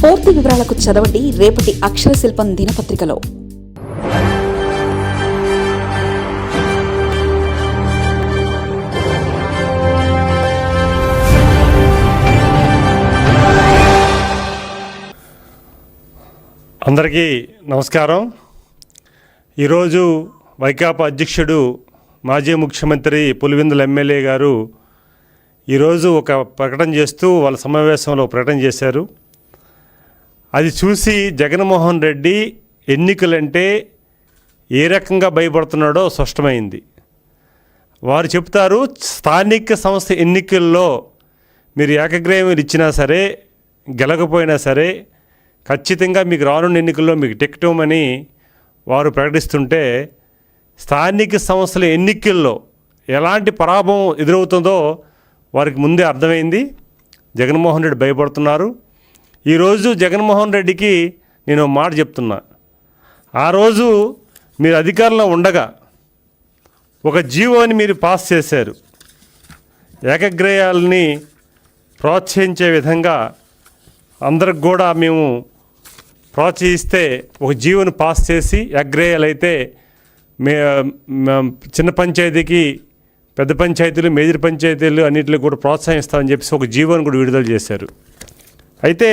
పూర్తి వివరాలకు చదవండి రేపటి అక్షర శిల్పం దినపత్రికలో. అందరికీ నమస్కారం. ఈరోజు వైకాపా అధ్యక్షుడు మాజీ ముఖ్యమంత్రి పులివెందుల ఎమ్మెల్యే గారు ఈరోజు ఒక ప్రకటన చేస్తూ వాళ్ళ సమావేశంలో ప్రకటన చేశారు. అది చూసి జగన్మోహన్ రెడ్డి ఎన్నికలంటే ఏ రకంగా భయపడుతున్నాడో స్పష్టమైంది. వారు చెప్తారు, స్థానిక సంస్థ ఎన్నికల్లో మీరు ఏకగ్రీవం ఇచ్చినా సరే గెలకపోయినా సరే ఖచ్చితంగా మీకు రానున్న ఎన్నికల్లో మీకు టికెట్ ఇవ్వమని వారు ప్రకటిస్తుంటే, స్థానిక సంస్థల ఎన్నికల్లో ఎలాంటి పరాభవం ఎదురవుతుందో వారికి ముందే అర్థమైంది. జగన్మోహన్ రెడ్డి భయపడుతున్నారు. ఈరోజు జగన్మోహన్ రెడ్డికి నేను మాట చెప్తున్నా, ఆ రోజు మీరు అధికారంలో ఉండగా ఒక జీవోని మీరు పాస్ చేశారు. ఏకగ్రీవాలని ప్రోత్సహించే విధంగా అందరికి కూడా మేము ప్రోత్సహిస్తే ఒక జీవోని పాస్ చేసి ఏకగ్రీవాలు అయితే చిన్న పంచాయతీకి పెద్ద పంచాయతీలు మేజర్ పంచాయతీలు అన్నింటిలో కూడా ప్రోత్సహిస్తామని చెప్పేసి ఒక జీవోని కూడా విడుదల చేశారు. అయితే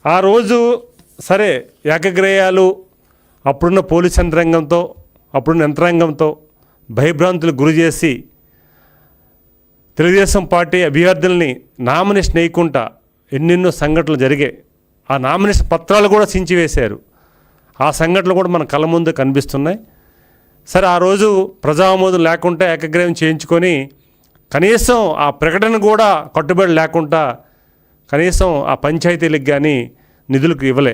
ఆ రోజు సరే ఏకగ్రీవాలు అప్పుడున్న పోలీస్ యంత్రాంగంతో అప్పుడున్న యంత్రాంగంతో భయభ్రాంతులు గురి చేసి తెలుగుదేశం పార్టీ అభ్యర్థుల్ని నామినేషన్ వేయకుండా ఎన్నెన్నో సంఘటనలు జరిగాయి. ఆ నామినేషన్ పత్రాలు కూడా చించివేశారు. ఆ సంఘటనలు కూడా మన కళ్ళ ముందు కనిపిస్తున్నాయి. సరే ఆ రోజు ప్రజామోదం లేకుండా ఏకగ్రీవం చేయించుకొని కనీసం ఆ ప్రకటన కూడా కట్టుబడి లేకుండా కనీసం ఆ పంచాయతీలకు కానీ నిధులకు ఇవ్వలే.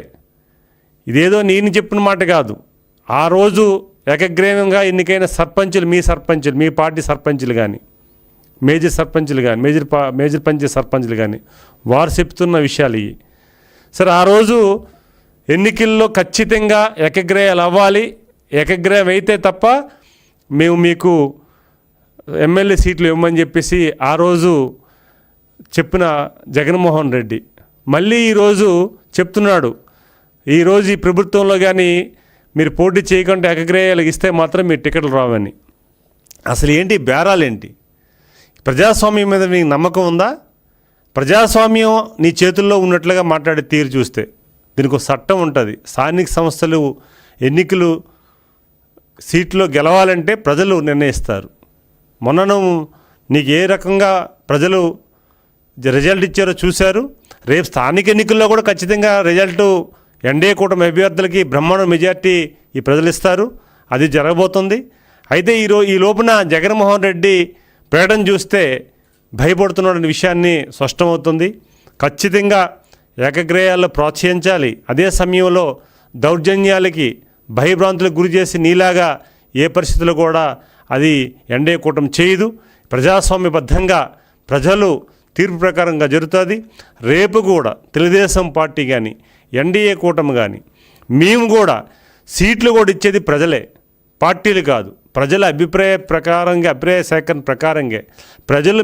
ఇదేదో నేను చెప్పిన మాట కాదు. ఆ రోజు ఏకగ్రీవంగా ఎన్నికైన సర్పంచులు, మీ పార్టీ సర్పంచులు కానీ మేజర్ సర్పంచులు కానీ మేజర్ పంచాయతీ సర్పంచులు కానీ వారు చెప్తున్న విషయాలు ఇవి. సరే ఆ రోజు ఎన్నికల్లో ఖచ్చితంగా ఏకగ్రీవాలు అవ్వాలి, ఏకగ్రీవం అయితే తప్ప మేము మీకు ఎమ్మెల్యే సీట్లు ఇవ్వమని చెప్పేసి ఆ రోజు చెప్పిన జగన్మోహన్ రెడ్డి మళ్ళీ ఈరోజు చెప్తున్నాడు, ఈరోజు ఈ ప్రభుత్వంలో కానీ మీరు పోటీ చేయకుండా ఏకగ్రీవాలు ఇస్తే మాత్రం మీరు టికెట్లు రావని. అసలు ఏంటి బేరాలేంటి? ప్రజాస్వామ్యం మీద నీకు నమ్మకం ఉందా? ప్రజాస్వామ్యం నీ చేతుల్లో ఉన్నట్లుగా మాట్లాడే తీరు చూస్తే దీనికి ఒక చట్టం ఉంటుంది. స్థానిక సంస్థలు ఎన్నికలు సీట్లో గెలవాలంటే ప్రజలు నిర్ణయిస్తారు. మొన్నను నీకు ఏ రకంగా ప్రజలు రిజల్ట్ ఇచ్చారో చూశారు. రేపు స్థానిక ఎన్నికల్లో కూడా ఖచ్చితంగా రిజల్టు ఎన్డీఏ కూటమి అభ్యర్థులకి బ్రహ్మాండ మెజార్టీ ఈ ప్రజలు ఇస్తారు. అది జరగబోతుంది. అయితే ఈ లోపున జగన్మోహన్ రెడ్డి ప్రకటన చూస్తే భయపడుతున్నాడనే విషయాన్ని స్పష్టమవుతుంది. ఖచ్చితంగా ఏకగ్రీవాల్లో ప్రోత్సహించాలి. అదే సమయంలో దౌర్జన్యాలకి భయభ్రాంతులకు గురి చేసి నీలాగా ఏ పరిస్థితుల్లో కూడా అది ఎన్డీఏ కూటమి చేయదు. ప్రజాస్వామ్యబద్ధంగా ప్రజలు తీర్పు ప్రకారంగా జరుగుతుంది. రేపు కూడా తెలుగుదేశం పార్టీ కానీ ఎన్డీఏ కూటమి కానీ మేము కూడా సీట్లు కూడా ఇచ్చేది ప్రజలే, పార్టీలు కాదు. ప్రజల అభిప్రాయ సేకరణ ప్రకారంగా ప్రజలు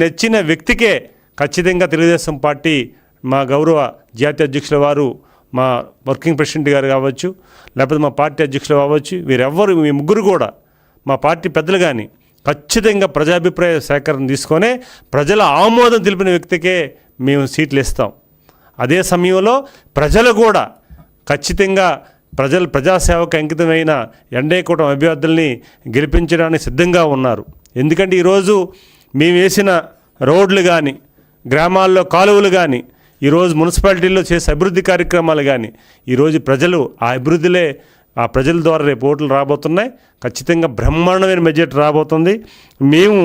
నచ్చిన వ్యక్తికే ఖచ్చితంగా తెలుగుదేశం పార్టీ మా గౌరవ జాతీయ అధ్యక్షుల వారు, మా వర్కింగ్ ప్రెసిడెంట్ గారు కావచ్చు, లేకపోతే మా పార్టీ అధ్యక్షులు కావచ్చు, వీరెవ్వరు మీ ముగ్గురు కూడా మా పార్టీ పెద్దలు కానీ ఖచ్చితంగా ప్రజాభిప్రాయ సేకరణ తీసుకొనే ప్రజల ఆమోదం తెలిపిన వ్యక్తికే మేము సీట్లు ఇస్తాం. అదే సమయంలో ప్రజలు కూడా ఖచ్చితంగా ప్రజాసేవకు అంకితమైన ఎన్డీఏ కూటమి అభ్యర్థుల్ని గెలిపించడానికి సిద్ధంగా ఉన్నారు. ఎందుకంటే ఈరోజు మేము వేసిన రోడ్లు కానీ, గ్రామాల్లో కాలువలు కానీ, ఈరోజు మున్సిపాలిటీల్లో చేసే అభివృద్ధి కార్యక్రమాలు కానీ ఈరోజు ప్రజలు ఆ ప్రజల ద్వారా రేపు ఓట్లు రాబోతున్నాయి. ఖచ్చితంగా బ్రహ్మాండమైన మెజార్టీ రాబోతుంది. మేము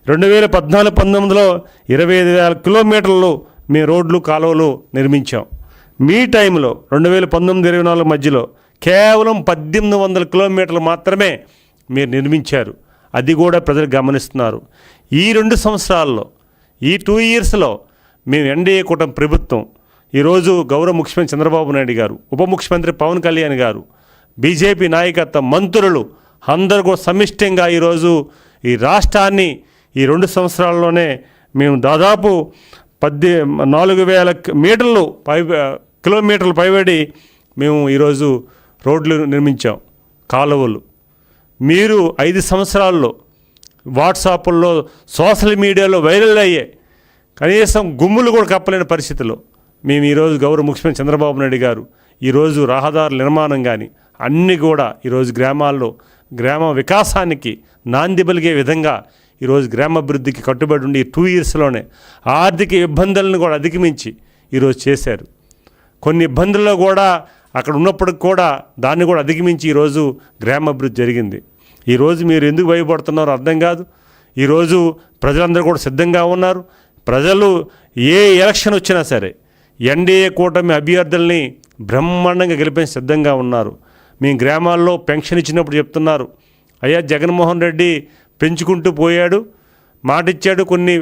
2014-19లో 25,000 కిలోమీటర్లు మేము రోడ్లు కాలువలు నిర్మించాం. మీ టైంలో 2019-24 మధ్యలో కేవలం 1,800 కిలోమీటర్లు మాత్రమే మీరు నిర్మించారు. అది కూడా ప్రజలు గమనిస్తున్నారు. ఈ 2 సంవత్సరాల్లో, ఈ 2 ఇయర్స్లో మేము ఎన్డీఏ కూటమి ప్రభుత్వం, ఈరోజు గౌరవ ముఖ్యమంత్రి చంద్రబాబు నాయుడు గారు, ఉప ముఖ్యమంత్రి పవన్ కళ్యాణ్ గారు, బీజేపీ నాయకత్వ మంత్రులు అందరూ కూడా సమిష్టిగా ఈరోజు ఈ రాష్ట్రాన్ని ఈ 2 సంవత్సరాల్లోనే మేము దాదాపు 4,000 మీటర్లు కిలోమీటర్లు పైబడి మేము ఈరోజు రోడ్లు నిర్మించాం, కాలువలు. మీరు 5 సంవత్సరాల్లో వాట్సాప్ల్లో సోషల్ మీడియాలో వైరల్ అయ్యే కనీసం గుమ్ములు కూడా కప్పలేని పరిస్థితిలో మేము ఈరోజు గౌరవ ముఖ్యమంత్రి చంద్రబాబు నాయుడు గారు ఈరోజు రహదారుల నిర్మాణం కానీ అన్నీ కూడా ఈరోజు గ్రామాల్లో గ్రామ వికాసానికి నాంది పలికే విధంగా ఈరోజు గ్రామాభివృద్ధికి కట్టుబడి ఉండి 2 ఇయర్స్లోనే ఆర్థిక ఇబ్బందులను కూడా అధిగమించి ఈరోజు చేశారు. కొన్ని ఇబ్బందుల్లో కూడా అక్కడ ఉన్నప్పటికి కూడా దాన్ని కూడా అధిగమించి ఈరోజు గ్రామాభివృద్ధి జరిగింది. ఈరోజు మీరు ఎందుకు భయపడుతున్నారో అర్థం కాదు. ఈరోజు ప్రజలందరూ కూడా సిద్ధంగా ఉన్నారు. ప్రజలు ఏ ఎలక్షన్ వచ్చినా సరే ఎన్డీఏ కూటమి అభ్యర్థుల్ని బ్రహ్మాండంగా గెలిపే సిద్ధంగా ఉన్నారు. మీ గ్రామాల్లో పెన్షన్ ఇచ్చినప్పుడు చెప్తున్నారు, అయ్యా జగన్మోహన్ రెడ్డి పెంచుకుంటూ పోయాడు, మాటిచ్చాడు, కొన్ని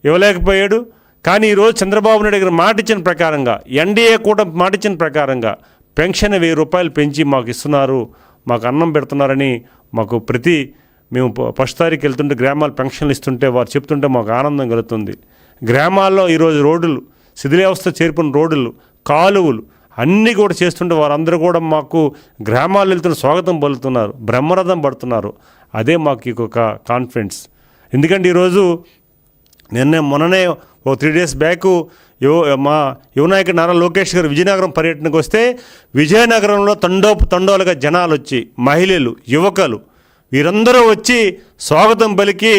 ఇవ్వలేకపోయాడు. కానీ ఈరోజు చంద్రబాబు నాయుడు గారు మాటిచ్చిన ప్రకారంగా ఎన్డీఏ కూటమి మాటిచ్చిన ప్రకారంగా పెన్షన్ 1,000 రూపాయలు పెంచి మాకు ఇస్తున్నారు, మాకు అన్నం పెడుతున్నారని మాకు మేము ఫస్ట్ తారీఖు వెళ్తుంటే గ్రామాలు పెన్షన్లు ఇస్తుంటే వారు చెప్తుంటే మాకు ఆనందం కలుగుతుంది. గ్రామాల్లో ఈరోజు రోడ్లు శిథిలావస్థ చేరుకున్న రోడ్లు, కాలువలు అన్నీ కూడా చేస్తుంటే వారందరూ కూడా మాకు గ్రామాలు వెళ్తున్న స్వాగతం పలుకుతున్నారు, బ్రహ్మరథం పడుతున్నారు. అదే మాకు ఒక కాన్ఫిడెన్స్. ఎందుకంటే ఈరోజు మొన్ననే 3 డేస్ బ్యాక్ మా యువనాయకుడు నారా లోకేష్ గారు విజయనగరం పర్యటనకు వస్తే విజయనగరంలో తండోలుగా జనాలు వచ్చి మహిళలు, యువకులు వీరందరూ వచ్చి స్వాగతం పలికి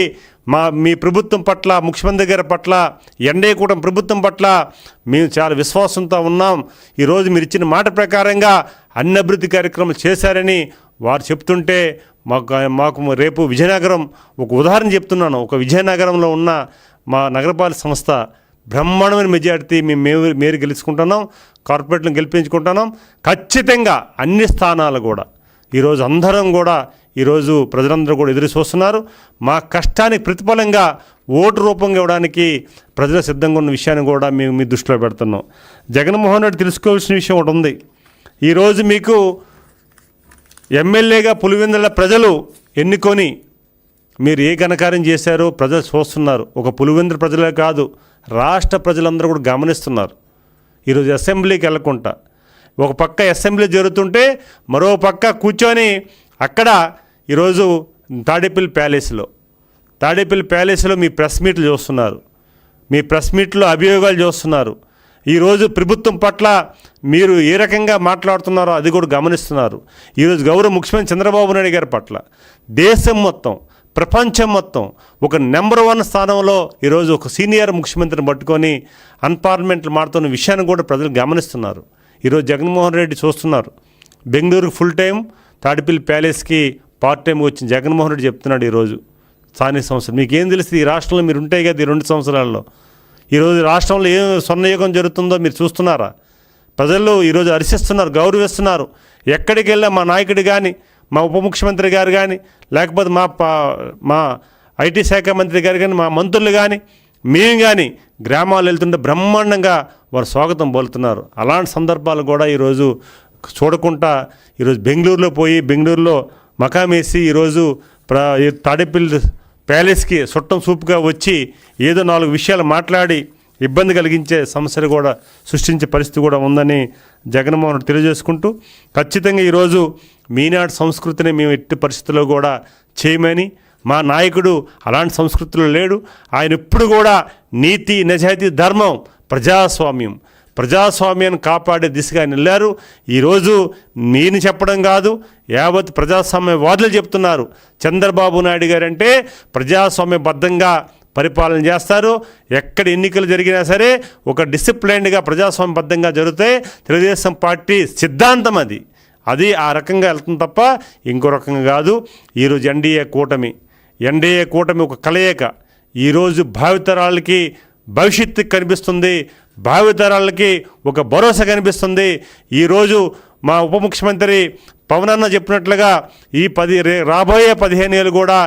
మీ ప్రభుత్వం పట్ల, ముఖ్యమంత్రి గారి పట్ల, ఎన్డీఏ కూటమి ప్రభుత్వం పట్ల మేము చాలా విశ్వాసంతో ఉన్నాం, ఈరోజు మీరు ఇచ్చిన మాట ప్రకారంగా అన్ని అభివృద్ధి కార్యక్రమాలు చేశారని వారు చెప్తుంటే మాకు రేపు విజయనగరం ఒక ఉదాహరణ చెప్తున్నాను. ఒక విజయనగరంలో ఉన్న మా నగరపాలక సంస్థ బ్రహ్మాండమైన మెజారిటీ మేము గెలుచుకుంటున్నాం, కార్పొరేట్లను గెలిపించుకుంటున్నాం. ఖచ్చితంగా అన్ని స్థానాలు కూడా ఈరోజు అందరం కూడా ఈరోజు ప్రజలందరూ కూడా ఎదురు చూస్తున్నారు. మా కష్టానికి ప్రతిఫలంగా ఓటు రూపంగా ఇవ్వడానికి ప్రజలు సిద్ధంగా ఉన్న విషయాన్ని కూడా మేము మీ దృష్టిలో పెడుతున్నాం. జగన్మోహన్ రెడ్డి తెలుసుకోవాల్సిన విషయం ఒకటి ఉంది. ఈరోజు మీకు ఎమ్మెల్యేగా పులివెందుల ప్రజలు ఎన్నుకొని మీరు ఏ ఘనకార్యం చేశారో ప్రజలు చూస్తున్నారు. ఒక పులివెందుల ప్రజలే కాదు, రాష్ట్ర ప్రజలందరూ కూడా గమనిస్తున్నారు. ఈరోజు అసెంబ్లీకి వెళ్ళకుండా ఒక పక్క అసెంబ్లీ జరుగుతుంటే మరో పక్క కూర్చొని అక్కడ ఈరోజు తాడేపల్లి ప్యాలెస్లో మీ ప్రెస్ మీట్లు చూస్తున్నారు, మీ ప్రెస్ మీట్లో అభియోగాలు చూస్తున్నారు. ఈరోజు ప్రభుత్వం పట్ల మీరు ఏ రకంగా మాట్లాడుతున్నారో అది కూడా గమనిస్తున్నారు. ఈరోజు గౌరవ ముఖ్యమంత్రి చంద్రబాబు నాయుడు గారి పట్ల దేశం మొత్తం, ప్రపంచం మొత్తం ఒక నెంబర్ 1 స్థానంలో ఈరోజు ఒక సీనియర్ ముఖ్యమంత్రిని పట్టుకొని అన్పార్లమెంట్లు మాడుతున్న విషయాన్ని కూడా ప్రజలు గమనిస్తున్నారు. ఈరోజు జగన్మోహన్ రెడ్డి చూస్తున్నారు. బెంగళూరుకు ఫుల్ టైం, తాడేపల్లి ప్యాలెస్కి పార్ట్ టైం వచ్చిన జగన్మోహన్ రెడ్డి చెప్తున్నాడు ఈరోజు స్థానిక సంస్థలు. మీకేం తెలుస్తుంది? ఈ రాష్ట్రంలో మీరు ఉంటాయి కదా ఈ 2 సంవత్సరాల్లో. ఈరోజు రాష్ట్రంలో ఏం స్వర్ణయుగం జరుగుతుందో మీరు చూస్తున్నారా? ప్రజలు ఈరోజు హర్షిస్తున్నారు, గౌరవిస్తున్నారు. ఎక్కడికి వెళ్ళా మా నాయకుడు కానీ, మా ఉప ముఖ్యమంత్రి గారు కానీ, లేకపోతే మా ఐటీ శాఖ మంత్రి గారు కానీ, మా మంత్రులు కానీ, మేము కానీ గ్రామాలు వెళ్తుంటే బ్రహ్మాండంగా వారు స్వాగతం పలుకుతున్నారు. అలాంటి సందర్భాలు కూడా ఈరోజు చూడకుండా ఈరోజు బెంగళూరులో మకామేసి ఈరోజు తాడేపల్లి ప్యాలెస్కి చుట్టం సూపుగా వచ్చి ఏదో 4 విషయాలు మాట్లాడి ఇబ్బంది కలిగించే సమస్యలు కూడా సృష్టించే పరిస్థితి కూడా ఉందని జగన్మోహన్ రెడ్డి తెలియజేసుకుంటూ, ఖచ్చితంగా ఈరోజు మీనాటి సంస్కృతిని మేము ఎట్టి పరిస్థితుల్లో కూడా చేయమని, మా నాయకుడు అలాంటి సంస్కృతిలో లేడు. ఆయన ఎప్పుడు కూడా నీతి, నిజాయితీ, ధర్మం, ప్రజాస్వామ్యాన్ని కాపాడే దిశగా నిల్లారు. ఈరోజు నేను చెప్పడం కాదు, యావత్ ప్రజాస్వామ్యవాదులు చెప్తున్నారు. చంద్రబాబు నాయుడు గారు అంటే ప్రజాస్వామ్యబద్ధంగా పరిపాలన చేస్తారు. ఎక్కడ ఎన్నికలు జరిగినా సరే ఒక డిసిప్లైన్డ్గా ప్రజాస్వామ్యబద్ధంగా జరుగుతాయి. తెలుగుదేశం పార్టీ సిద్ధాంతం అది ఆ రకంగా వెళ్తుంది తప్ప ఇంకో రకంగా కాదు. ఈరోజు ఎన్డీఏ కూటమి ఒక కలయిక. ఈరోజు భావితరాలకి భవిష్యత్తు కనిపిస్తుంది, భావితరాలకి ఒక భరోసా కనిపిస్తుంది. ఈరోజు మా ఉప ముఖ్యమంత్రి పవన్ అన్న చెప్పినట్లుగా ఈ రాబోయే 15 ఏళ్ళు కూడా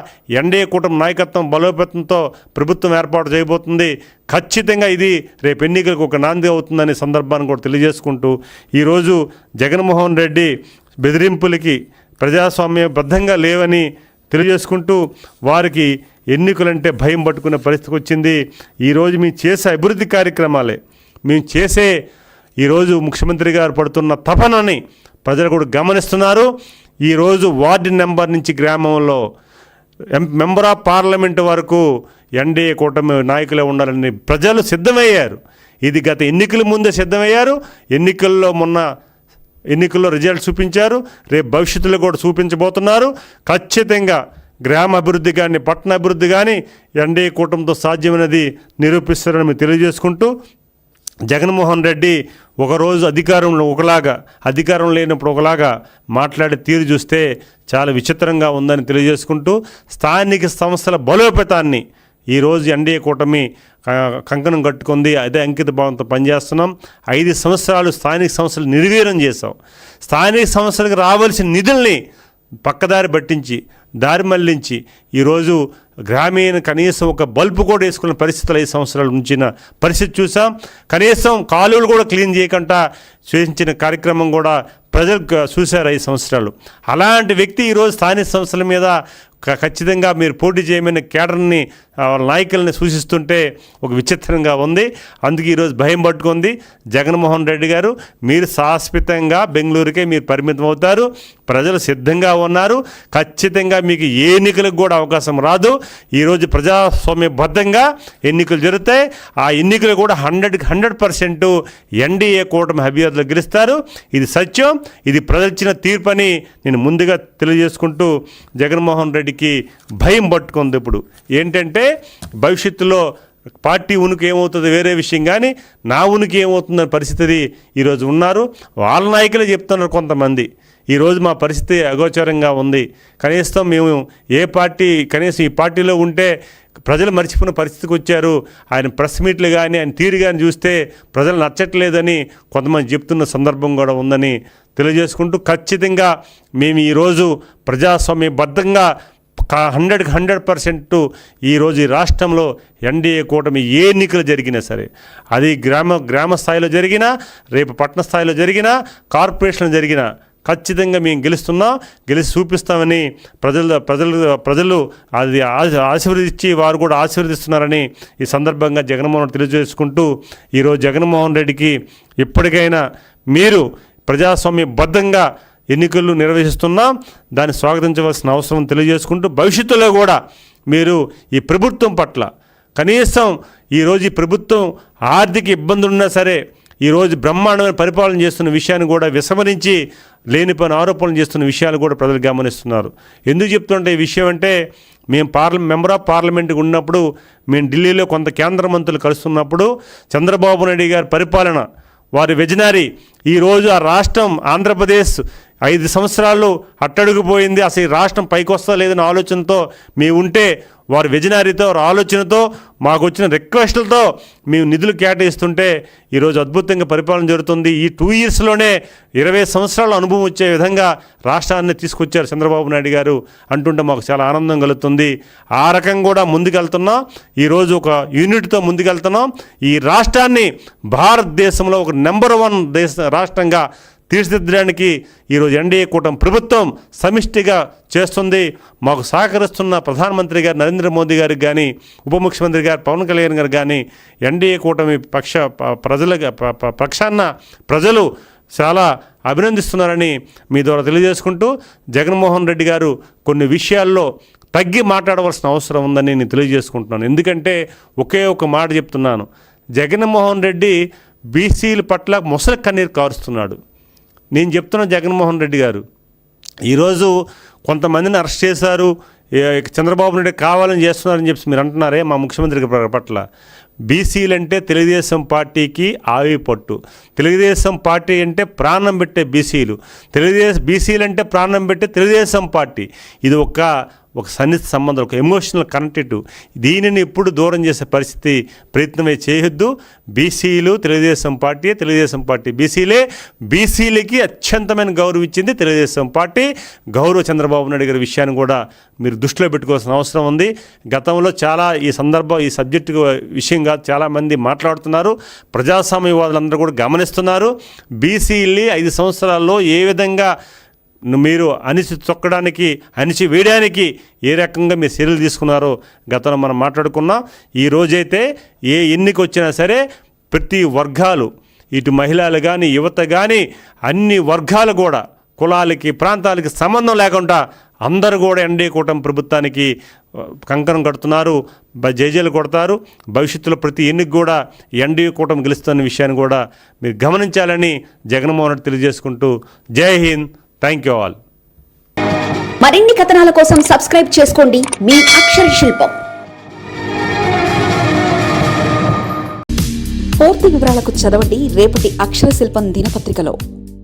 ఎన్డీఏ కూటమి నాయకత్వం బలోపేతంతో ప్రభుత్వం ఏర్పాటు చేయబోతుంది. ఖచ్చితంగా ఇది రేపు ఎన్నికలకు ఒక నాంది అవుతుందనే సందర్భాన్ని కూడా తెలియజేసుకుంటూ, ఈరోజు జగన్మోహన్ రెడ్డి బెదిరింపులకి ప్రజాస్వామ్యబద్ధంగా లేవని తెలియజేసుకుంటూ, వారికి ఎన్నికలంటే భయం పట్టుకునే పరిస్థితికి వచ్చింది. ఈరోజు మేము చేసే అభివృద్ధి కార్యక్రమాలే, మేము చేసే ఈరోజు ముఖ్యమంత్రి గారు పడుతున్న తపనని ప్రజలు కూడా గమనిస్తున్నారు. ఈరోజు వార్డు నెంబర్ నుంచి గ్రామంలో మెంబర్ ఆఫ్ పార్లమెంట్ వరకు ఎన్డీఏ కూటమి నాయకులే ఉండాలని ప్రజలు సిద్ధమయ్యారు. ఇది గత ఎన్నికల ముందే సిద్ధమయ్యారు. ఎన్నికల్లో రిజల్ట్ చూపించారు. రేపు భవిష్యత్తులో కూడా చూపించబోతున్నారు. ఖచ్చితంగా గ్రామ అభివృద్ధి కానీ పట్టణ అభివృద్ధి కానీ ఎన్డీఏ కూటమితో సాధ్యమైనది నిరూపిస్తారని మేము తెలియజేసుకుంటూ, జగన్మోహన్ రెడ్డి ఒకరోజు అధికారంలో ఒకలాగా, అధికారం లేనప్పుడు ఒకలాగా మాట్లాడే తీరు చూస్తే చాలా విచిత్రంగా ఉందని తెలియజేసుకుంటూ, స్థానిక సంస్థల బలోపేతాన్ని ఈరోజు ఎన్డీఏ కూటమి కంకణం కట్టుకుంది. అదే అంకిత భావంతో పనిచేస్తున్నాం. 5 సంవత్సరాలు స్థానిక సంస్థలు నిర్వీర్యం చేశాం. స్థానిక సంస్థలకు రావాల్సిన నిధుల్ని పక్కదారి పట్టించి, దారి మళ్లించి ఈరోజు గ్రామీణ కనీసం ఒక బల్బు కూడా వేసుకున్న పరిస్థితులు 5 సంవత్సరాలు ఉంచిన పరిస్థితి చూసాం. కనీసం కాలువలు కూడా క్లీన్ చేయకుండా చేయించిన కార్యక్రమం కూడా ప్రజలు చూశారు 5 సంవత్సరాలు. అలాంటి వ్యక్తి ఈరోజు స్థానిక సంస్థల మీద ఖచ్చితంగా మీరు పోటీ చేయమని కేడర్ని నాయకుల్ని సూచిస్తుంటే ఒక విచిత్రంగా ఉంది. అందుకే ఈరోజు భయం పట్టుకుంది. జగన్మోహన్ రెడ్డి గారు, మీరు శాశ్వతంగా బెంగళూరుకే మీరు పరిమితం అవుతారు. ప్రజలు సిద్ధంగా ఉన్నారు. ఖచ్చితంగా మీకు ఏ ఎన్నికలకు కూడా అవకాశం రాదు. ఈరోజు ప్రజాస్వామ్యబద్ధంగా ఎన్నికలు జరుగుతాయి. ఆ ఎన్నికలు కూడా 100% ఎన్డీఏ కూటమి అభ్యర్థులు గెలుస్తారు. ఇది సత్యం. ఇది ప్రజలిచ్చిన తీర్పని నేను ముందుగా తెలియజేసుకుంటూ, జగన్మోహన్ రెడ్డికి భయం పట్టుకుంది. ఇప్పుడు ఏంటంటే భవిష్యత్తులో పార్టీ ఉనికి ఏమవుతుందో వేరే విషయం, కానీ నా ఉనికి ఏమవుతుందనే పరిస్థితి ఈరోజు ఉన్నారు. వాళ్ళ నాయకులే చెప్తున్నారు కొంతమంది. ఈరోజు మా పరిస్థితి అగోచరంగా ఉంది. కనీసం మేము కనీసం ఈ పార్టీలో ఉంటే ప్రజలు మర్చిపోయిన పరిస్థితికి వచ్చారు. ఆయన ప్రెస్ మీట్లు కానీ ఆయన తీరు కానీ చూస్తే ప్రజలు నచ్చట్లేదని కొంతమంది చెప్తున్న సందర్భం కూడా ఉందని తెలియజేసుకుంటూ, ఖచ్చితంగా మేము ఈరోజు ప్రజాస్వామ్యబద్ధంగా 100% ఈరోజు ఈ రాష్ట్రంలో ఎన్డీఏ కూటమి ఏ ఎన్నికలు జరిగినా సరే, అది గ్రామ స్థాయిలో జరిగినా, రేపు పట్టణ స్థాయిలో జరిగినా, కార్పొరేషన్లో జరిగినా ఖచ్చితంగా మేము గెలిచి చూపిస్తామని ప్రజలు అది ఆశీర్వదించి వారు కూడా ఆశీర్వదిస్తున్నారని ఈ సందర్భంగా జగన్మోహన్ రెడ్డి తెలియజేసుకుంటూ, ఈరోజు జగన్మోహన్ రెడ్డికి ఇప్పటికైనా మీరు ప్రజాస్వామ్యబద్ధంగా ఎన్నికలు నిర్వహిస్తున్నాం, దాన్ని స్వాగతించవలసిన అవసరం తెలియజేసుకుంటూ, భవిష్యత్తులో కూడా మీరు ఈ ప్రభుత్వం పట్ల కనీసం ఈరోజు ఈ ప్రభుత్వం ఆర్థిక ఇబ్బందులున్నా సరే ఈరోజు బ్రహ్మాండమైన పరిపాలన చేస్తున్న విషయాన్ని కూడా విస్మరించి లేనిపోయిన ఆరోపణలు చేస్తున్న విషయాలు కూడా ప్రజలు గమనిస్తున్నారు. ఎందుకు చెప్తుంటే ఈ విషయం అంటే, మేము మెంబర్ ఆఫ్ పార్లమెంట్కి ఉన్నప్పుడు, మేము ఢిల్లీలో కొంత కేంద్ర మంత్రులు కలుస్తున్నప్పుడు చంద్రబాబు నాయుడు గారి పరిపాలన, వారి విజనరీ, ఈరోజు ఆ రాష్ట్రం ఆంధ్రప్రదేశ్ 5 సంవత్సరాలు అట్టడుగుపోయింది. అసలు ఈ రాష్ట్రం పైకి వస్తా లేదన్న ఆలోచనతో మేము ఉంటే, వారి విజనరీతో, వారి ఆలోచనతో, మాకు వచ్చిన రిక్వెస్టులతో మేము నిధులు కేటాయిస్తుంటే ఈరోజు అద్భుతంగా పరిపాలన జరుగుతుంది. ఈ 2 ఇయర్స్లోనే 20 సంవత్సరాల అనుభవం వచ్చే విధంగా రాష్ట్రాన్ని తీసుకొచ్చారు చంద్రబాబు నాయుడు గారు అంటుంటే మాకు చాలా ఆనందం కలుగుతుంది. ఆ రకంగా కూడా ముందుకెళ్తున్నాం. ఈరోజు ఒక యూనిట్తో ముందుకెళ్తున్నాం. ఈ రాష్ట్రాన్ని భారతదేశంలో ఒక నెంబర్ 1 రాష్ట్రంగా తీర్చిదిద్దడానికి ఈరోజు ఎన్డీఏ కూటమి ప్రభుత్వం సమిష్టిగా చేస్తుంది. మాకు సహకరిస్తున్న ప్రధానమంత్రి గారు నరేంద్ర మోదీ గారికి కానీ, ఉప ముఖ్యమంత్రి గారు పవన్ కళ్యాణ్ గారు కానీ, ఎన్డీఏ కూటమి పక్షాన ప్రజలు చాలా అభినందిస్తున్నారని మీ ద్వారా తెలియజేసుకుంటూ, జగన్మోహన్ రెడ్డి గారు కొన్ని విషయాల్లో తగ్గి మాట్లాడవలసిన అవసరం ఉందని నేను తెలియజేసుకుంటున్నాను. ఎందుకంటే ఒకే ఒక మాట చెప్తున్నాను, జగన్మోహన్ రెడ్డి బీసీల పట్ల ముసలి కన్నీరు కారుస్తున్నాడు. నేను చెప్తున్న జగన్మోహన్ రెడ్డి గారు ఈరోజు కొంతమందిని అరెస్ట్ చేశారు, చంద్రబాబు నాయుడు కావాలని చేస్తున్నారని చెప్పి మీరు అంటున్నారే మా ముఖ్యమంత్రి పట్ల. బీసీలంటే తెలుగుదేశం పార్టీకి ఆవి పట్టు. తెలుగుదేశం పార్టీ అంటే ప్రాణం పెట్టే బీసీలు, బీసీలంటే ప్రాణం పెట్టే తెలుగుదేశం పార్టీ. ఇది ఒక సన్నిహిత సంబంధం, ఒక ఎమోషనల్ కనెక్టివ్. దీనిని ఎప్పుడు దూరం చేసే పరిస్థితి ప్రయత్నమే చేయొద్దు. బీసీలు తెలుగుదేశం పార్టీ బీసీలకి అత్యంతమైన గౌరవం ఇచ్చింది తెలుగుదేశం పార్టీ. గౌరవ చంద్రబాబు నాయుడు గారి విషయాన్ని కూడా మీరు దృష్టిలో పెట్టుకోవాల్సిన అవసరం ఉంది. గతంలో చాలా ఈ సబ్జెక్టు విషయంగా చాలామంది మాట్లాడుతున్నారు. ప్రజాస్వామ్యవాదులందరూ కూడా గమనిస్తున్నారు. బీసీల్ని 5 సంవత్సరాల్లో ఏ విధంగా మీరు అణిచి తొక్కడానికి అణిచి వేయడానికి ఏ రకంగా మీరు చర్యలు తీసుకున్నారో గతంలో మనం మాట్లాడుకున్నాం. ఈ రోజైతే ఏ ఎన్నిక వచ్చినా సరే ప్రతి వర్గాలు, ఇటు మహిళలు కానీ యువత కానీ అన్ని వర్గాలు కూడా, కులాలకి ప్రాంతాలకి సంబంధం లేకుండా అందరూ కూడా ఎన్డీఏ కూటమి ప్రభుత్వానికి కంకణం కడుతున్నారు, జైజేలు కొడతారు. భవిష్యత్తులో ప్రతి ఎన్నిక కూడా ఎన్డీఏ కూటమి గెలుస్తున్న విషయాన్ని కూడా మీరు గమనించాలని జగన్మోహన్ రెడ్డి తెలియజేసుకుంటూ జై హింద్. Thank you all. మరిన్ని కథనాల కోసం సబ్స్క్రైబ్ చేసుకోండి మీ అక్షర శిల్పం. పూర్తి వివరాలకు చదవండి రేపటి అక్షర శిల్పం దినపత్రికలో.